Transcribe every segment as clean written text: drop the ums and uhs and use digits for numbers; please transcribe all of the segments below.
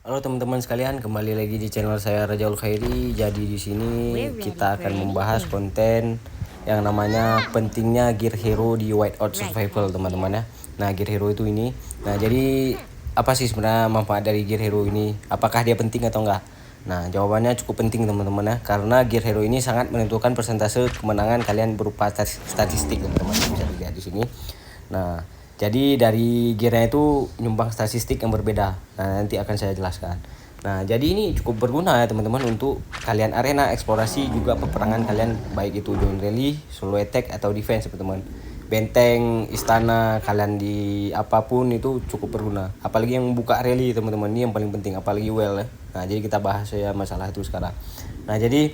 Halo teman-teman sekalian, kembali lagi di channel saya Rajaul Khairi. Jadi di sini kita akan membahas konten yang namanya pentingnya Gear Hero di Whiteout Survival, teman-teman ya. Nah, Gear Hero itu ini. Nah, jadi apa sih sebenarnya manfaat dari Gear Hero ini? Apakah dia penting atau enggak? Nah, jawabannya cukup penting teman-teman ya, karena Gear Hero ini sangat menentukan persentase kemenangan kalian berupa statistik, teman-teman. Bisa dilihat di sini. Nah, jadi dari gearnya itu nyumbang statistik yang berbeda. Nah, nanti akan saya jelaskan. Nah, jadi ini cukup berguna ya teman-teman untuk kalian arena eksplorasi juga peperangan kalian, baik itu join rally, solo attack atau defense teman-teman. Benteng, istana kalian di apapun itu cukup berguna. Apalagi yang buka rally teman-teman, ini yang paling penting, apalagi well ya. Nah, jadi kita bahas ya masalah itu sekarang. Nah, jadi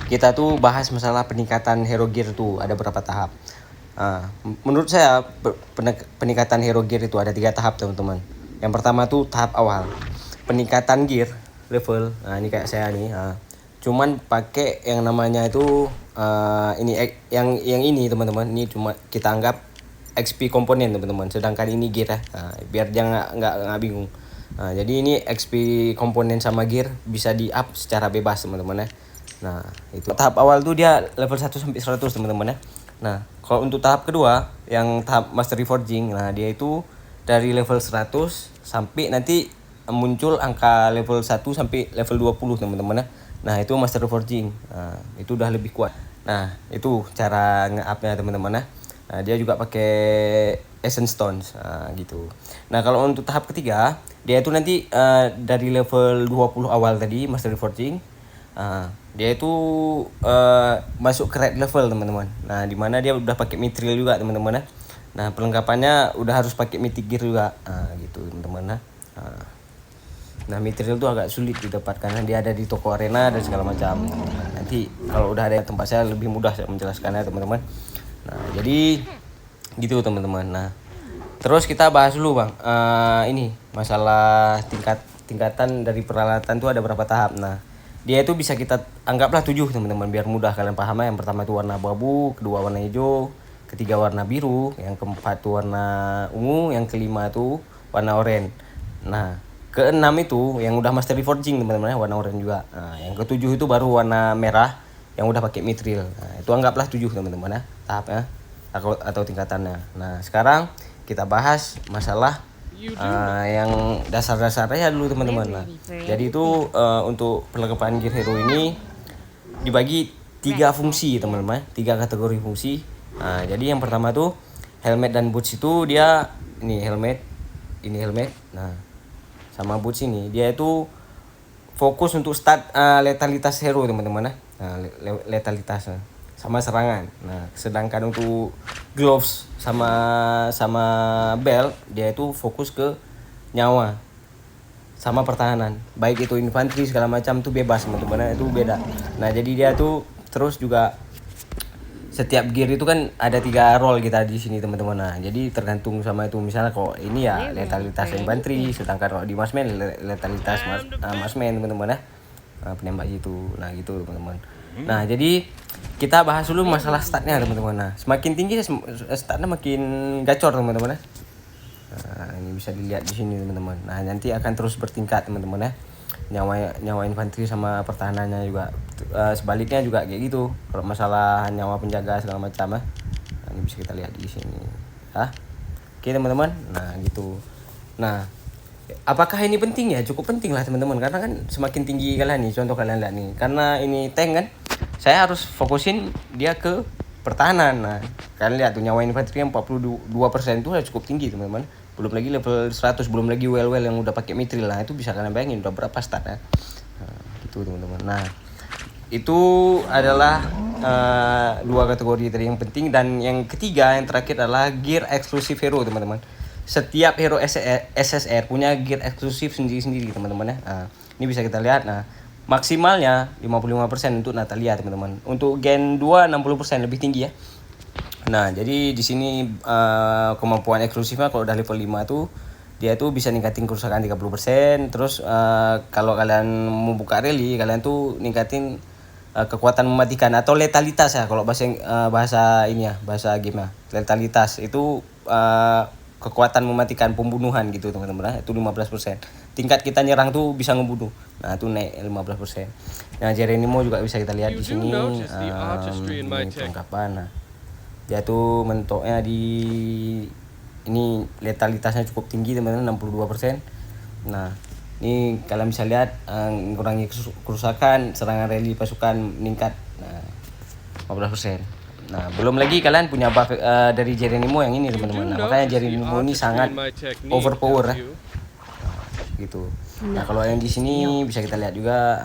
kita tuh bahas masalah peningkatan hero gear tuh ada berapa tahap. Menurut saya peningkatan hero gear itu ada 3 tahap teman-teman. Yang pertama tuh tahap awal, peningkatan gear level. Nah, ini kayak saya nih, cuman pakai yang namanya itu ini yang ini teman-teman. Ini cuma kita anggap XP komponen teman-teman. Sedangkan ini gear ya. Biar dia nggak bingung. Jadi ini XP komponen sama gear bisa di up secara bebas teman-teman ya. Nah, itu tahap awal tuh dia level 1 sampai 100 teman-teman ya. Nah, kalau untuk tahap kedua yang tahap Mastery Forging, nah dia itu dari level 100 sampai nanti muncul angka level 1 sampai level 20 teman-teman ya. Nah, itu Mastery Forging. Nah, itu udah lebih kuat. Nah, itu cara nge-up-nya teman-teman ya. Nah, dia juga pakai Essence Stones gitu. Nah, kalau untuk tahap ketiga, dia itu nanti dari level 20 awal tadi Mastery Forging. Dia itu masuk ke red level teman-teman. Nah, di mana dia udah pakai mithril juga teman-teman ya. Nah, perlengkapannya udah harus pakai mythic gear juga. Gitu teman-teman ya. Nah, mithril itu agak sulit didapatkan karena dia ada di toko arena dan segala macam. Nanti kalau udah ada tempat saya lebih mudah saya menjelaskannya teman-teman. Nah, jadi gitu teman-teman. Nah, terus kita bahas dulu Bang. Ini masalah tingkatan dari peralatan tuh ada berapa tahap. Nah, dia itu bisa kita anggaplah 7 teman-teman biar mudah kalian paham ya. Yang pertama itu warna abu-abu, kedua warna hijau, ketiga warna biru, yang keempat itu warna ungu, yang kelima itu warna oranye. Nah, keenam itu yang udah mastery forging teman-teman ya, warna oranye juga. Nah, yang ketujuh itu baru warna merah yang udah pakai mithril. Nah, itu anggaplah 7 teman-teman ya tahapnya atau tingkatannya. Nah, sekarang kita bahas masalah yang dasar-dasarnya dulu teman-teman. Nah, jadi itu untuk perlengkapan Gear Hero ini dibagi 3 fungsi teman-teman, 3 kategori fungsi. Nah, jadi yang pertama tuh helmet dan boots itu dia ini helmet, Nah, sama boots ini dia itu fokus untuk stat letalitas hero teman-teman ya. Nah, letalitas sama serangan. Nah, sedangkan untuk gloves sama belt dia itu fokus ke nyawa sama pertahanan. Baik itu infanteri segala macam tuh bebas teman-teman, itu beda. Nah, jadi dia tuh terus juga setiap gear itu kan ada 3 role kita di sini teman-teman. Nah, jadi tergantung sama itu. Misalnya kok ini ya letalitas infanteri, sedangkan kalau di marksman letalitas marksman teman-teman ya. Penembak gitu. Nah, gitu teman-teman. Nah, jadi kita bahas dulu masalah statnya teman-teman. Nah, semakin tinggi statnya makin gacor teman-teman ya. Nah, ini bisa dilihat di sini teman-teman. Nah, nanti akan terus bertingkat teman-teman ya. Nyawa infanteri sama pertahanannya juga. Sebaliknya juga kayak gitu. Kalau masalah nyawa penjaga segala macam ya. Nah, ini bisa kita lihat di sini. Oke teman-teman. Nah, gitu. Nah, apakah ini penting ya? Cukup penting lah teman-teman, karena kan semakin tinggi kalian nih, contoh kalian lihat nih, karena ini tank kan, saya harus fokusin dia ke pertahanan. Nah, kalian lihat tuh nyawa infanteri yang 42% itu udah cukup tinggi teman-teman. Belum lagi level 100, belum lagi well yang udah pakai mithril. Nah, itu bisa kalian bayangin udah berapa statnya. Nah, gitu teman-teman. Nah, itu adalah 2 kategori tadi yang penting. Dan yang ketiga, yang terakhir adalah gear eksklusif hero teman-teman. Setiap hero SSR punya gear eksklusif sendiri-sendiri teman-teman ya. Nah, ini bisa kita lihat. Nah, maksimalnya 55% untuk Natalia teman-teman. Untuk Gen 2 60% lebih tinggi ya. Nah, jadi di sini kemampuan eksklusifnya kalau udah level 5 tuh dia tuh bisa ningkatin kerusakan 30%. Terus kalau kalian mau buka rally, kalian tuh ningkatin kekuatan mematikan atau letalitas ya kalau bahasa ini ya, bahasa game ya. Letalitas itu kekuatan mematikan pembunuhan gitu teman-teman. Itu 15%. Tingkat kita nyerang tuh bisa ngebunuh. Nah, itu naik 15%. Nah, Geronimo juga bisa kita lihat di sini ini perlengkapan. Nah, dia tuh mentoknya di ini letalitasnya cukup tinggi teman-teman, 62%. Nah, ini kalian bisa lihat mengurangi kerusakan, serangan rally pasukan meningkat. Nah, 15%. Nah, belum lagi kalian punya buff dari Geronimo yang ini teman-teman. Nah, makanya Geronimo ini sangat overpower ya. Gitu. Nah, kalau yang di sini bisa kita lihat juga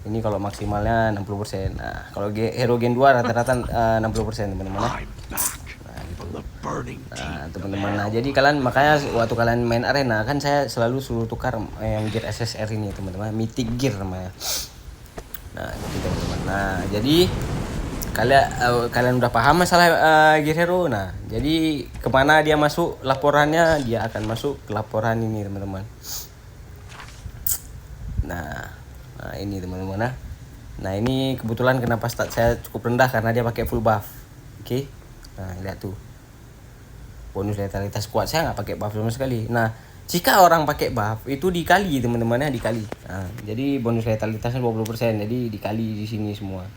ini kalau maksimalnya 60%. Nah, kalau hero gen 2 rata-rata 60% teman-teman ya. Nah, teman-teman. Nah, jadi kalian makanya waktu kalian main arena kan saya selalu suruh tukar yang gear SSR ini teman-teman, mythic gear namanya. Nah, gitu teman-teman. Nah, jadi kalian udah paham masalah gear hero. Nah, jadi kemana dia masuk laporannya, dia akan masuk ke laporan ini teman-teman. Nah, ini teman-teman. Nah, ini kebetulan kenapa stat saya cukup rendah karena dia pakai full buff. Oke. Nah, lihat tuh. Bonus letalitas kuat saya nggak pakai buff sama sekali. Nah, jika orang pakai buff itu dikali teman-teman ya, dikali. Nah, jadi bonus letalitasnya 20%, jadi dikali di sini semua.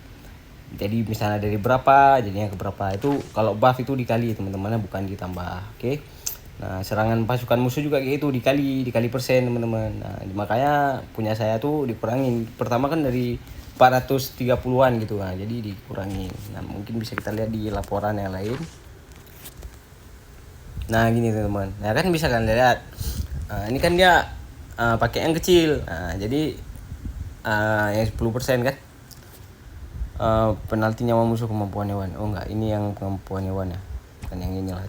Jadi misalnya dari berapa jadinya ke berapa, itu kalau buff itu dikali teman-teman, bukan ditambah. Oke. Nah, serangan pasukan musuh juga kayak itu dikali persen teman-teman. Nah, makanya punya saya tuh dikurangin. Pertama kan dari 430-an gitu. Nah, jadi dikurangin. Nah, mungkin bisa kita lihat di laporan yang lain. Nah, gini teman-teman. Nah, kan bisa kan lihat. Ini kan dia pakai yang kecil. Nah, jadi yang 10% kan. Penalti nyawa musuh kemampuan hewan. Oh enggak, ini yang kemampuan hewan ya. Kan yang ini lah.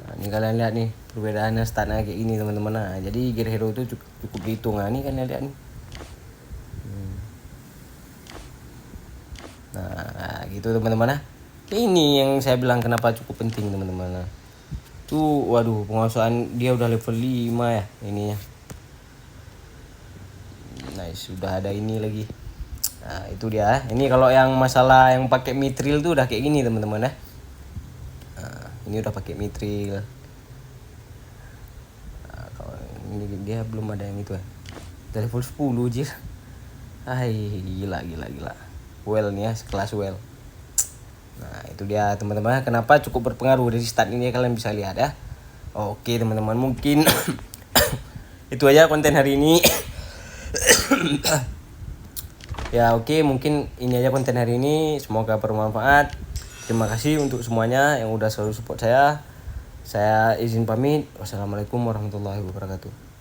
Nah, ini kalian lihat nih perbedaannya statnya kayak gini teman-teman. Nah, jadi gear hero itu cukup dihitung. Nah, ini kan lihat nih. Nah, gitu teman-teman. Ini yang saya bilang kenapa cukup penting teman-teman. Tuh, waduh, penguasaan dia udah level 5 ya ininya. Nice, sudah ada ini lagi. Nah, itu dia. Ini kalau yang masalah yang pakai mithril tuh udah kayak gini teman-teman ya. Nah, ini udah pakai mithril. Nah, kalau ini dia belum ada yang itu ya. Dari level 10 aja. Gila. Well nih ya, sekelas well. Nah, itu dia teman-teman, kenapa cukup berpengaruh dari stat ini kalian bisa lihat ya. Oke teman-teman, mungkin itu aja konten hari ini. Ya oke, mungkin ini aja konten hari ini, semoga bermanfaat. Terima kasih untuk semuanya yang udah selalu support saya. Saya izin pamit. Wassalamualaikum warahmatullahi wabarakatuh.